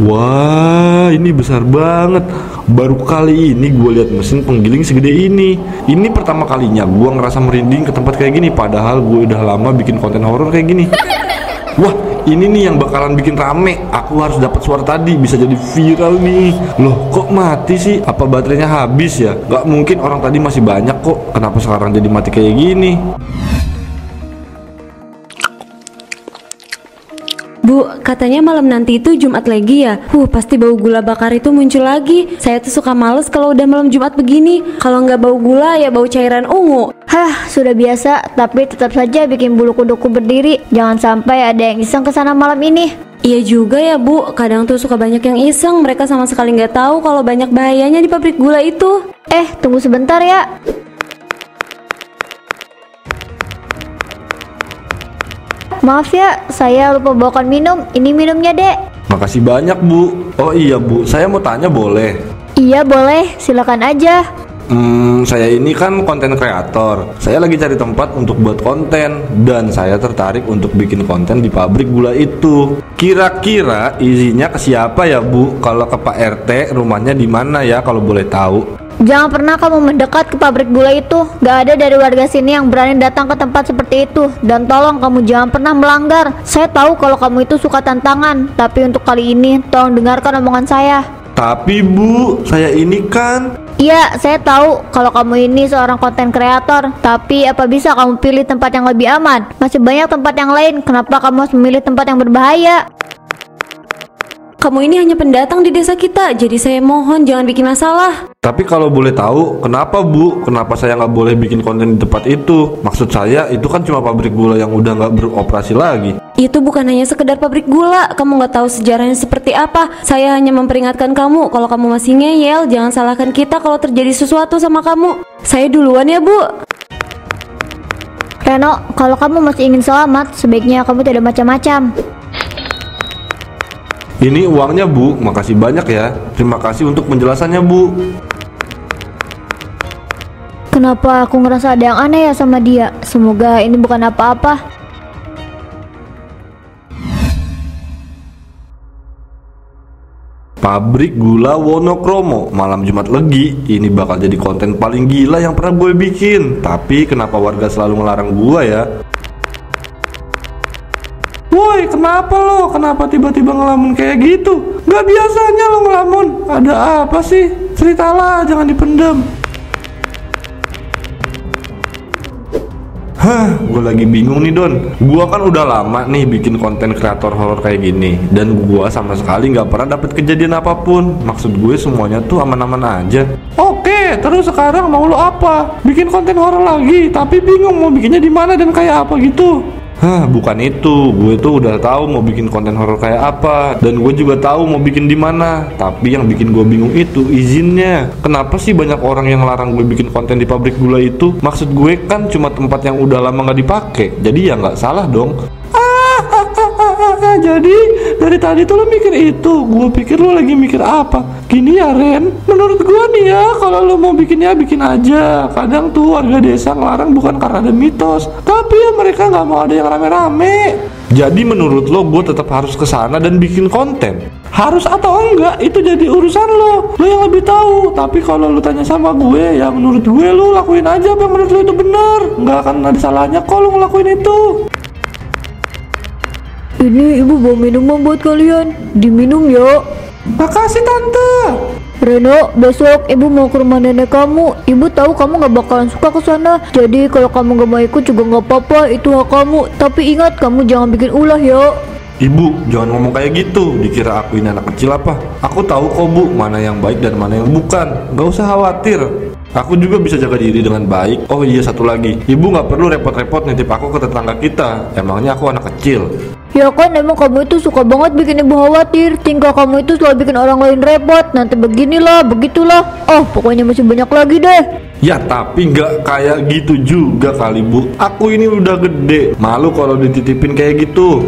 Wah, ini besar banget. Baru kali ini gue lihat mesin penggiling segede ini. Ini pertama kalinya gue ngerasa merinding ke tempat kayak gini. Padahal gue udah lama bikin konten horor kayak gini. Wah, ini nih yang bakalan bikin rame. Aku harus dapat suara tadi, bisa jadi viral nih. Loh, kok mati sih? Apa baterainya habis ya? Gak mungkin, orang tadi masih banyak kok. Kenapa sekarang jadi mati kayak gini? Bu, katanya malam nanti itu Jumat lagi ya? Pasti bau gula bakar itu muncul lagi. Saya tuh suka males kalau udah malam Jumat begini. Kalau nggak bau gula ya bau cairan ungu. Hah, sudah biasa, tapi tetap saja bikin bulu kuduku berdiri. Jangan sampai ada yang iseng kesana malam ini. Iya juga ya Bu, kadang tuh suka banyak yang iseng. Mereka sama sekali nggak tahu kalau banyak bahayanya di pabrik gula itu. Tunggu sebentar ya. Maaf ya, saya lupa bawakan minum. Ini minumnya, Dek. Makasih banyak, Bu. Oh iya, Bu, saya mau tanya boleh? Iya, boleh. Silakan aja. Saya ini kan konten kreator. Saya lagi cari tempat untuk buat konten, dan saya tertarik untuk bikin konten di pabrik gula itu. Kira-kira izinnya ke siapa ya, Bu? Kalau ke Pak RT, rumahnya di mana ya kalau boleh tahu? Jangan pernah kamu mendekat ke pabrik gula itu. Gak ada dari warga sini yang berani datang ke tempat seperti itu. Dan tolong kamu jangan pernah melanggar. Saya tahu kalau kamu itu suka tantangan, tapi untuk kali ini tolong dengarkan omongan saya. Tapi Bu, saya ini kan... Iya, saya tahu kalau kamu ini seorang konten kreator. Tapi apa bisa kamu pilih tempat yang lebih aman? Masih banyak tempat yang lain. Kenapa kamu harus memilih tempat yang berbahaya? Kamu ini hanya pendatang di desa kita, jadi saya mohon jangan bikin masalah. Tapi kalau boleh tahu, kenapa Bu? Kenapa saya nggak boleh bikin konten di tempat itu? Maksud saya, itu kan cuma pabrik gula yang udah nggak beroperasi lagi. Itu bukan hanya sekedar pabrik gula, kamu nggak tahu sejarahnya seperti apa. Saya hanya memperingatkan kamu, kalau kamu masih ngeyel, jangan salahkan kita kalau terjadi sesuatu sama kamu. Saya duluan ya, Bu. Reno, kalau kamu masih ingin selamat, sebaiknya kamu tidak macam-macam. Ini uangnya, Bu. Makasih banyak ya. Terima kasih untuk penjelasannya, Bu. Kenapa aku ngerasa ada yang aneh ya sama dia? Semoga ini bukan apa-apa. Pabrik gula Wonokromo malam Jumat Legi. Ini bakal jadi konten paling gila yang pernah gue bikin. Tapi kenapa warga selalu ngelarang gue ya? Woi, kenapa lo? Kenapa tiba-tiba ngelamun kayak gitu? Gak biasanya lo ngelamun. Ada apa sih? Ceritalah, jangan dipendam. Gue lagi bingung nih, Don. Gue kan udah lama nih bikin konten kreator horor kayak gini, dan gue sama sekali gak pernah dapet kejadian apapun. Maksud gue semuanya tuh aman-aman aja. Oke, terus sekarang mau lo apa? Bikin konten horor lagi, tapi bingung mau bikinnya di mana dan kayak apa gitu. Bukan itu. Gue tuh udah tahu mau bikin konten horor kayak apa, dan gue juga tahu mau bikin di mana. Tapi yang bikin gue bingung itu izinnya. Kenapa sih banyak orang yang larang gue bikin konten di pabrik gula itu? Maksud gue kan cuma tempat yang udah lama nggak dipakai, jadi ya nggak salah dong. Jadi dari tadi tuh lo mikir itu. Gue pikir lo lagi mikir apa. Gini ya, Ren, menurut gue nih ya, kalau lo mau bikin ya bikin aja. Kadang tuh warga desa ngelarang bukan karena ada mitos, tapi ya mereka nggak mau ada yang rame-rame. Jadi menurut lo gue tetap harus kesana dan bikin konten? Harus atau enggak itu jadi urusan lo yang lebih tahu. Tapi kalau lo tanya sama gue, ya menurut gue lo lakuin aja apa yang menurut lo itu benar. Nggak akan ada salahnya kalau ngelakuin itu. Ini ibu bawa minuman buat kalian. Diminum ya. Makasih tante. Reno, besok ibu mau ke rumah nenek kamu. Ibu tahu kamu gak bakalan suka ke sana. Jadi kalau kamu gak mau ikut juga gak apa-apa, itu hak kamu. Tapi ingat, kamu jangan bikin ulah ya. Ibu, jangan ngomong kayak gitu. Dikira aku ini anak kecil apa? Aku tahu kok, Bu, mana yang baik dan mana yang bukan. Gak usah khawatir. Aku juga bisa jaga diri dengan baik. Oh iya, satu lagi, ibu gak perlu repot-repot nitip aku ke tetangga kita. Emangnya aku anak kecil? Ya kan, emang kamu itu suka banget bikin ibu khawatir. Tingkah kamu itu selalu bikin orang lain repot. Nanti beginilah, begitulah. Pokoknya masih banyak lagi deh. Ya tapi gak kayak gitu juga kali, Bu. Aku ini udah gede. Malu kalau dititipin kayak gitu.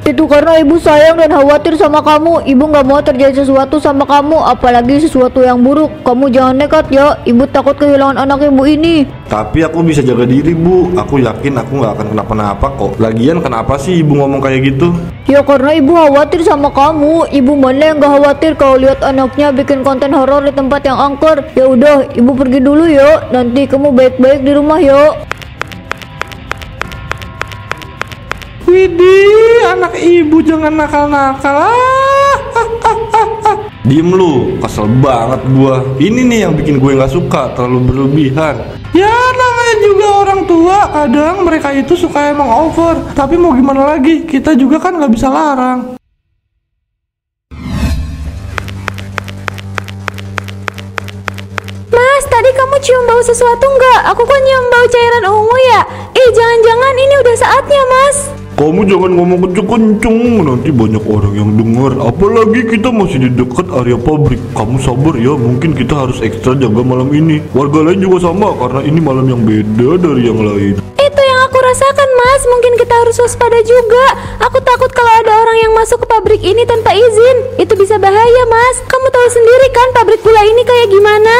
Itu karena ibu sayang dan khawatir sama kamu. Ibu gak mau terjadi sesuatu sama kamu, apalagi sesuatu yang buruk. Kamu jangan nekat ya, ibu takut kehilangan anak ibu ini. Tapi aku bisa jaga diri, Bu. Aku yakin aku nggak akan kenapa-napa kok. Lagian kenapa sih ibu ngomong kayak gitu? Ya karena ibu khawatir sama kamu. Ibu mana yang gak khawatir kalau lihat anaknya bikin konten horor di tempat yang angker. Ya udah, ibu pergi dulu ya. Nanti kamu baik-baik di rumah ya. Widih, anak ibu jangan nakal-nakal. Diem lu, kesel banget gua. Ini nih yang bikin gue nggak suka, terlalu berlebihan. Ya namanya juga orang tua, kadang mereka itu suka emang over. Tapi mau gimana lagi, kita juga kan nggak bisa larang. Mas, tadi kamu cium bau sesuatu nggak? Aku kan nyium bau cairan ungu ya. Jangan-jangan ini udah saatnya, Mas. Kamu jangan ngomong kenceng-kenceng, nanti banyak orang yang dengar. Apalagi kita masih di dekat area pabrik. Kamu sabar ya, mungkin kita harus ekstra jaga malam ini. Warga lain juga sama, karena ini malam yang beda dari yang lain. Itu yang aku rasakan, Mas. Mungkin kita harus waspada juga. Aku takut kalau ada orang yang masuk ke pabrik ini tanpa izin. Itu bisa bahaya, Mas. Kamu tahu sendiri kan pabrik gula ini kayak gimana?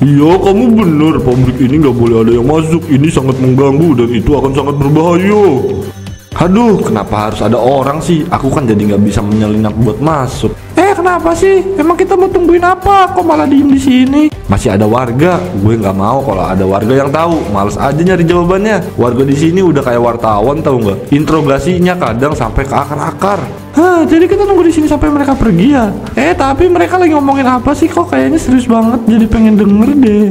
Iya, kamu bener. Pabrik ini nggak boleh ada yang masuk. Ini sangat mengganggu dan itu akan sangat berbahaya. Aduh, kenapa harus ada orang sih? Aku kan jadi nggak bisa menyelinap buat masuk. Kenapa sih? Emang kita mau tungguin apa? Kok malah diem di sini? Masih ada warga. Gue nggak mau kalau ada warga yang tahu. Males aja nyari jawabannya. Warga di sini udah kayak wartawan, tahu nggak? Interogasinya kadang sampai ke akar-akar. Jadi kita nunggu di sini sampai mereka pergi ya? Tapi mereka lagi ngomongin apa sih? Kok kayaknya serius banget. Jadi pengen denger deh.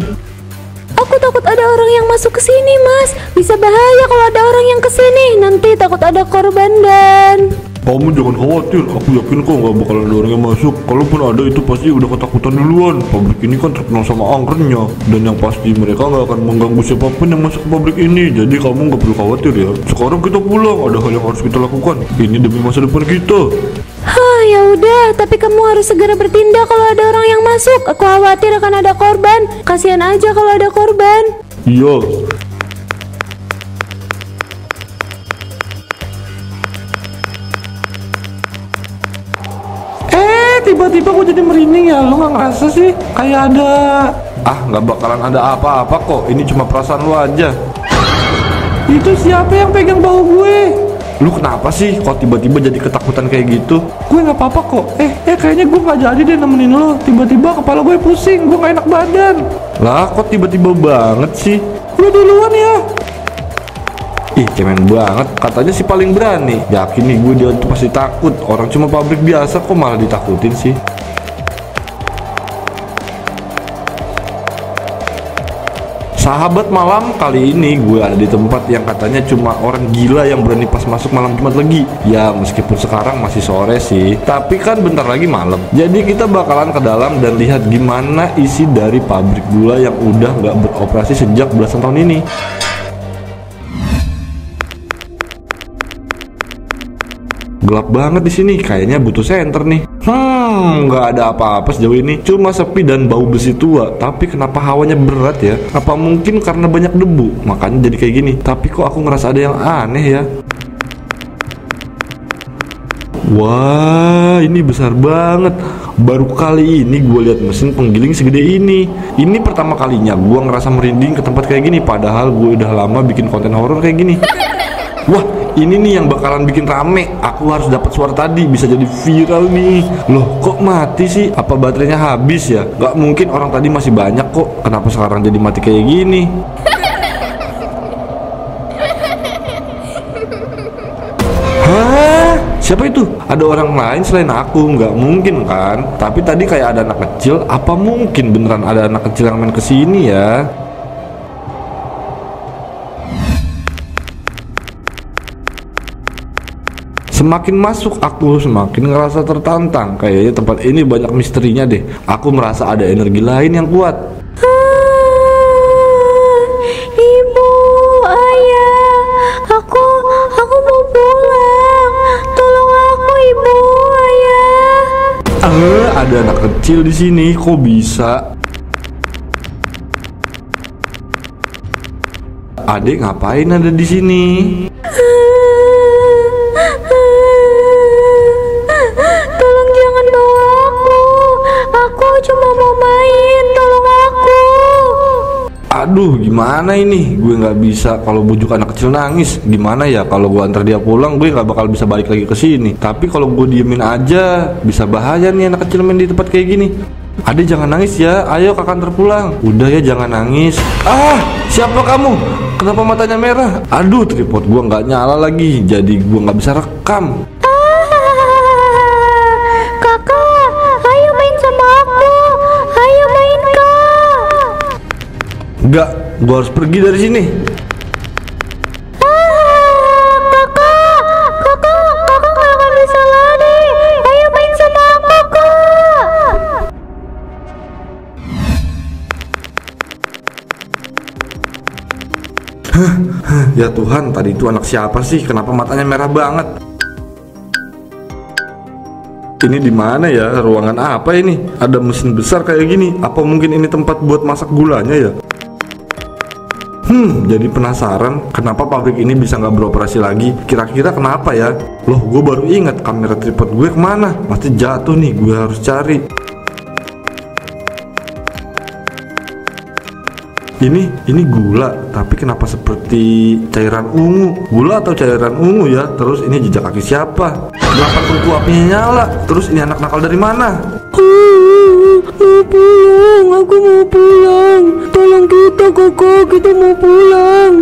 Aku takut ada orang yang masuk ke sini, Mas. Bisa bahaya kalau ada orang yang ke sini. Nanti takut ada korban dan... Kamu jangan khawatir, aku yakin kok nggak bakalan ada orang yang masuk. Kalaupun ada itu pasti udah ketakutan duluan. Pabrik ini kan terkenal sama angkernya. Dan yang pasti mereka nggak akan mengganggu siapapun yang masuk ke pabrik ini. Jadi kamu nggak perlu khawatir ya. Sekarang kita pulang, ada hal yang harus kita lakukan. Ini demi masa depan kita. Ya udah, tapi kamu harus segera bertindak kalau ada orang yang masuk. Aku khawatir akan ada korban. Kasihan aja kalau ada korban. Iya. Tiba-tiba gue jadi merinding ya. Lu nggak ngerasa sih kayak ada... nggak bakalan ada apa-apa kok. Ini cuma perasaan lu aja. Itu siapa yang pegang bahu gue? Lu kenapa sih kok tiba-tiba jadi ketakutan kayak gitu? Gue nggak apa-apa kok. Kayaknya gue nggak jadi deh nemenin lo. Tiba-tiba kepala gue pusing, gue nggak enak badan. Lah kok tiba-tiba banget sih? Lu duluan ya. Cemen banget. Katanya sih paling berani. Yakin nih gue dia tuh pasti takut. Orang cuma pabrik biasa kok malah ditakutin sih. Sahabat malam, kali ini gue ada di tempat yang katanya cuma orang gila yang berani pas masuk malam Jumat Legi. Ya meskipun sekarang masih sore sih, tapi kan bentar lagi malam. Jadi kita bakalan ke dalam dan lihat gimana isi dari pabrik gula yang udah nggak beroperasi sejak belasan tahun ini. Gelap banget di sini, kayaknya butuh senter nih. Nggak ada apa-apa sejauh ini, cuma sepi dan bau besi tua. Tapi kenapa hawanya berat ya? Apa mungkin karena banyak debu, makanya jadi kayak gini. Tapi kok aku ngerasa ada yang aneh ya? Wah, ini besar banget. Baru kali ini gue lihat mesin penggiling segede ini. Ini pertama kalinya gue ngerasa merinding ke tempat kayak gini. Padahal gue udah lama bikin konten horor kayak gini. Wah, ini nih yang bakalan bikin rame. Aku harus dapat suara tadi, bisa jadi viral nih. Loh, kok mati sih? Apa baterainya habis ya? Gak mungkin, orang tadi masih banyak kok. Kenapa sekarang jadi mati kayak gini? Hah? Siapa itu? Ada orang lain selain aku? Nggak mungkin kan? Tapi tadi kayak ada anak kecil. Apa mungkin beneran ada anak kecil yang main kesini ya? Semakin masuk aku semakin ngerasa tertantang. Kayaknya tempat ini banyak misterinya deh. Aku merasa ada energi lain yang kuat. Ibu, ayah, aku mau pulang. Tolong aku, ibu, ayah. Ada anak kecil di sini. Kok bisa? Adek ngapain ada di sini? gimana ini? Gue nggak bisa kalau bujuk anak kecil nangis. Gimana ya kalau gue antar dia pulang, gue nggak bakal bisa balik lagi ke sini. Tapi kalau gue diemin aja, bisa bahaya nih anak kecil main di tempat kayak gini. Adek jangan nangis ya, ayo kakak antar pulang. Udah ya jangan nangis. Ah, siapa kamu? Kenapa matanya merah? Aduh, tripod gue nggak nyala lagi, jadi gue nggak bisa rekam. Kakak, ayo main sama aku. Ayo main, Kak. Enggak, gue harus pergi dari sini. Kakak nggak bisa lari. Ayo main sama aku, Kak. Ya Tuhan, tadi itu anak siapa sih? Kenapa matanya merah banget? Ini di mana ya? Ruangan apa ini? Ada mesin besar kayak gini. Apa mungkin ini tempat buat masak gulanya ya? Jadi penasaran kenapa pabrik ini bisa nggak beroperasi lagi? Kira-kira kenapa ya? Loh, gue baru ingat kamera tripod gue kemana? Pasti jatuh nih, gue harus cari. Ini gula, tapi kenapa seperti cairan ungu? Gula atau cairan ungu ya? Terus ini jejak kaki siapa? Kenapa tungku apinya nyala? Terus ini anak nakal dari mana? Mau pulang, aku mau pulang. Tolong kita kakak, kita mau pulang.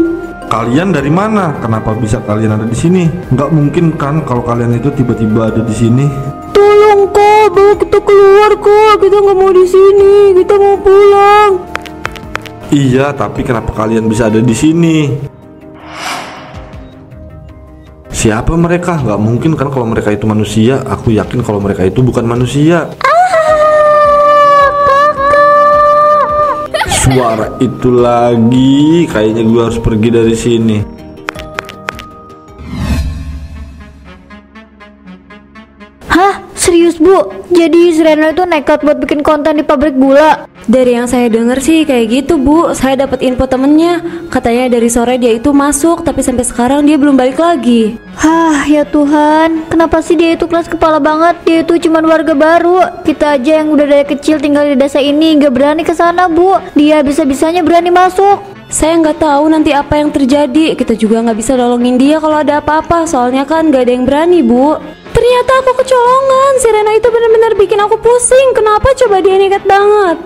Kalian dari mana? Kenapa bisa kalian ada di sini? Nggak mungkin kan kalau kalian itu tiba-tiba ada di sini. Tolong kak, bawa kita keluar kak. Kita nggak mau di sini, kita mau pulang. Iya, tapi kenapa kalian bisa ada di sini? Siapa mereka? Nggak mungkin kan kalau mereka itu manusia. Aku yakin kalau mereka itu bukan manusia. Suara itu lagi. Kayaknya gue harus pergi dari sini. Hah? Serius, Bu? Jadi Reno itu nekat buat bikin konten di pabrik gula? Dari yang saya dengar sih kayak gitu Bu. Saya dapat info temennya, katanya dari sore dia itu masuk, tapi sampai sekarang dia belum balik lagi. Hah, ya Tuhan, kenapa sih dia itu keras kepala banget? Dia itu cuma warga baru. Kita aja yang udah dari kecil tinggal di desa ini nggak berani ke sana, Bu. Dia bisa-bisanya berani masuk. Saya nggak tahu nanti apa yang terjadi. Kita juga nggak bisa nolongin dia kalau ada apa-apa, soalnya kan nggak ada yang berani Bu. Ternyata aku kecolongan. Si Reno itu benar-benar bikin aku pusing. Kenapa coba dia nekat banget?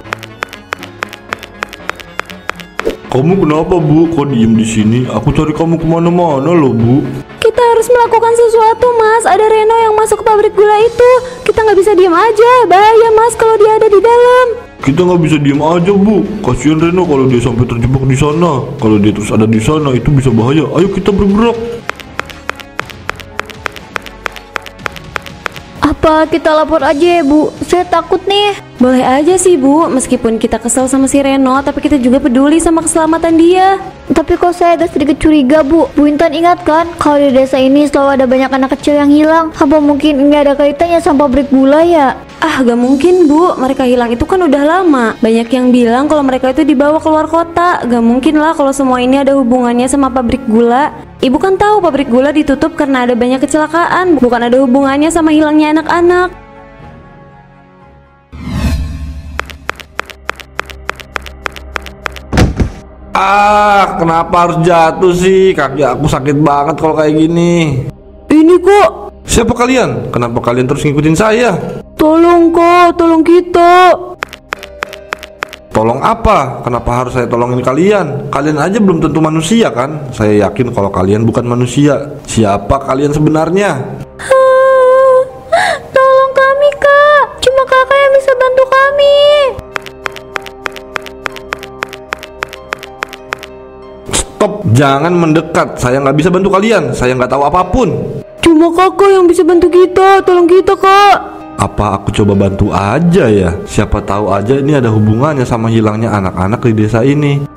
Kamu kenapa Bu? Kok diem di sini? Aku cari kamu kemana-mana loh Bu. Kita harus melakukan sesuatu Mas. Ada Reno yang masuk ke pabrik gula itu. Kita nggak bisa diam aja. Bahaya Mas kalau dia ada di dalam. Kita nggak bisa diem aja Bu. Kasihan Reno kalau dia sampai terjebak di sana. Kalau dia terus ada di sana itu bisa bahaya. Ayo kita bergerak. Apa kita lapor aja ya, Bu? Saya takut nih. Boleh aja sih Bu. Meskipun kita kesel sama si Reno, tapi kita juga peduli sama keselamatan dia. Tapi kok saya agak sedikit curiga, Bu. Bu Intan ingat kan, kalau di desa ini selalu ada banyak anak kecil yang hilang. Apa mungkin ini ada kaitannya sama pabrik gula ya? Ah, gak mungkin Bu. Mereka hilang itu kan udah lama. Banyak yang bilang kalau mereka itu dibawa keluar kota. Gak mungkin lah kalau semua ini ada hubungannya sama pabrik gula. Ibu kan tahu pabrik gula ditutup karena ada banyak kecelakaan. Bukan ada hubungannya sama hilangnya anak-anak. Ah, kenapa harus jatuh sih? Kaki aku sakit banget kalau kayak gini. Ini kok. Siapa kalian? Kenapa kalian terus ngikutin saya? Tolong kok, tolong kita. Tolong apa? Kenapa harus saya tolongin kalian? Kalian aja belum tentu manusia kan? Saya yakin kalau kalian bukan manusia. Siapa kalian sebenarnya? Tolong kami, Kak. Cuma Kakak yang bisa bantu kami. Stop, jangan mendekat. Saya nggak bisa bantu kalian. Saya nggak tahu apapun. Cuma kakak yang bisa bantu kita. Tolong kita kak. Apa aku coba bantu aja ya? Siapa tahu aja ini ada hubungannya sama hilangnya anak-anak di desa ini.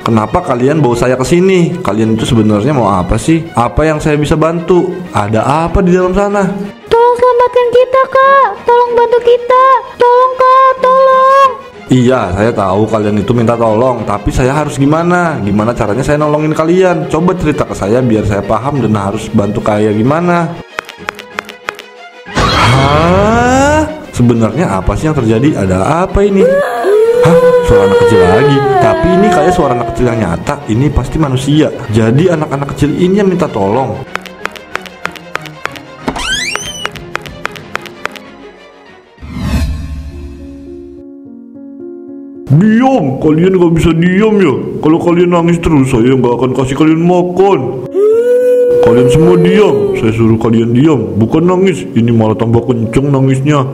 Kenapa kalian bawa saya ke sini? Kalian itu sebenarnya mau apa sih? Apa yang saya bisa bantu? Ada apa di dalam sana? Tolong selamatkan kita, Kak. Tolong bantu kita. Tolong, Kak. Tolong. Iya, saya tahu kalian itu minta tolong, tapi saya harus gimana? Gimana caranya saya nolongin kalian? Coba cerita ke saya biar saya paham dan harus bantu kayak gimana. Sebenarnya apa sih yang terjadi? Ada apa ini? Hah, suara anak kecil lagi. Tapi ini kayak suara anak kecil yang nyata. Ini pasti manusia. Jadi anak-anak kecil ini yang minta tolong. Diam, kalian gak bisa diam ya. Kalau kalian nangis terus, saya gak akan kasih kalian makan. Kalian semua diam, saya suruh kalian diam. Bukan nangis, ini malah tambah kenceng nangisnya.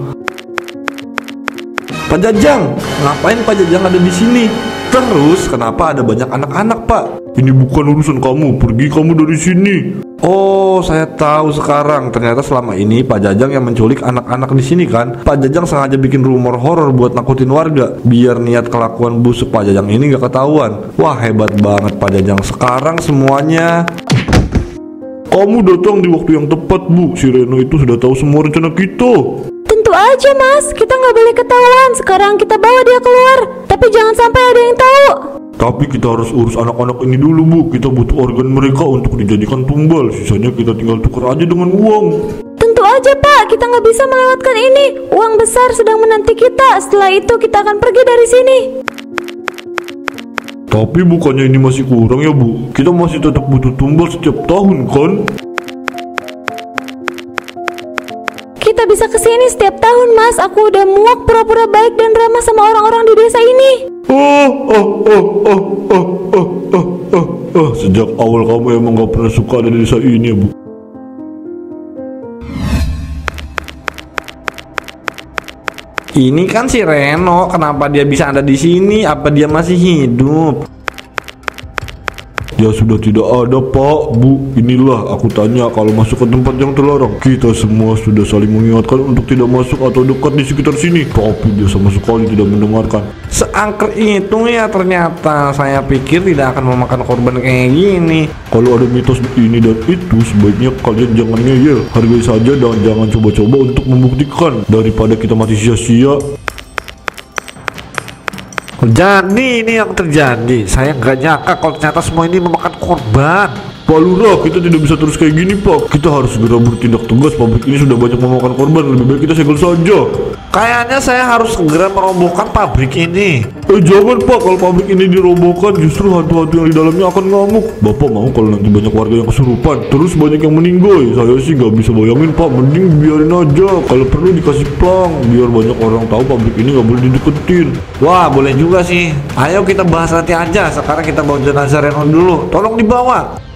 Pak Jajang, ngapain Pak Jajang ada di sini? Terus kenapa ada banyak anak-anak, Pak? Ini bukan urusan kamu, pergi kamu dari sini. Oh, saya tahu sekarang. Ternyata selama ini Pak Jajang yang menculik anak-anak di sini kan? Pak Jajang sengaja bikin rumor horor buat nakutin warga, biar niat kelakuan busuk Pak Jajang ini gak ketahuan. Wah, hebat banget Pak Jajang. Sekarang semuanya. Kamu datang di waktu yang tepat, Bu. Si Reno itu sudah tahu semua rencana kita. Tentu aja mas, kita nggak boleh ketahuan. Sekarang kita bawa dia keluar, tapi jangan sampai ada yang tahu. Tapi kita harus urus anak-anak ini dulu, Bu. Kita butuh organ mereka untuk dijadikan tumbal. Sisanya kita tinggal tukar aja dengan uang. Tentu aja pak, kita nggak bisa melewatkan ini. Uang besar sedang menanti kita. Setelah itu kita akan pergi dari sini. Tapi bukannya ini masih kurang ya, Bu? Kita masih tetap butuh tumbal setiap tahun kan? Kita bisa kesini setiap tahun mas. Aku udah muak pura-pura baik dan ramah sama orang-orang di desa ini. Sejak awal kamu emang gak pernah suka ada di desa ini ya, Bu. Ini kan si Reno, kenapa dia bisa ada di sini? Apa dia masih hidup? Ya sudah tidak ada, Pak, Bu. Inilah aku tanya, kalau masuk ke tempat yang terlarang, kita semua sudah saling mengingatkan untuk tidak masuk atau dekat di sekitar sini. Tapi dia sama sekali tidak mendengarkan. Seangker itu ya ternyata. Saya pikir tidak akan memakan korban kayak gini. Kalau ada mitos ini dan itu, sebaiknya kalian jangan ngeyel. Hargai saja dan jangan coba-coba untuk membuktikan, daripada kita mati sia-sia. Jadi ini yang terjadi. Saya nggak nyangka kalau ternyata semua ini memakan korban. Pak Lurah, kita tidak bisa terus kayak gini, Pak. Kita harus segera bertindak tegas. Pabrik ini sudah banyak memakan korban. Lebih baik kita segel saja. Kayaknya saya harus segera merobohkan pabrik ini. Jangan, Pak. Kalau pabrik ini dirobohkan, justru hantu-hantu yang di dalamnya akan ngamuk. Bapak mau kalau nanti banyak warga yang kesurupan, terus banyak yang meninggal? Saya sih nggak bisa bayangin, Pak. Mending biarin aja. Kalau perlu dikasih plang, biar banyak orang tahu pabrik ini nggak boleh dideketin. Wah, boleh juga sih. Ayo kita bahas nanti aja. Sekarang kita bawa jenazah Reno dulu. Tolong dibawa.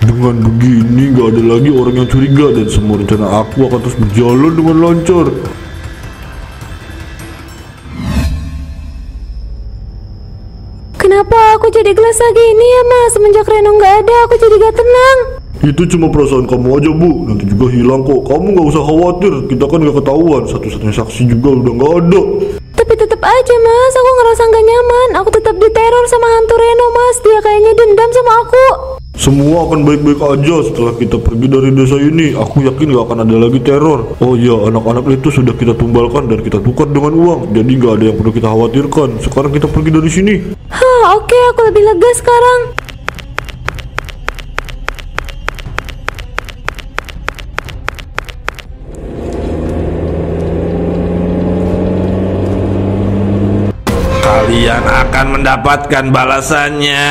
Dengan begini gak ada lagi orang yang curiga dan semua rencana aku akan terus berjalan dengan lancar. Kenapa aku jadi gelisah gini ya mas? Semenjak Reno nggak ada, aku jadi gak tenang. Itu cuma perasaan kamu aja, Bu. Nanti juga hilang kok. Kamu gak usah khawatir. Kita kan gak ketahuan. Satu-satunya saksi juga udah gak ada. Tapi tetap aja mas, aku ngerasa gak nyaman. Aku tetap diteror sama hantu Reno mas. Dia kayaknya dendam sama aku. Semua akan baik-baik aja setelah kita pergi dari desa ini. Aku yakin gak akan ada lagi teror. Oh iya, anak-anak itu sudah kita tumbalkan dan kita tukar dengan uang. Jadi gak ada yang perlu kita khawatirkan. Sekarang kita pergi dari sini. Oke, aku lebih lega sekarang. Kalian akan mendapatkan balasannya.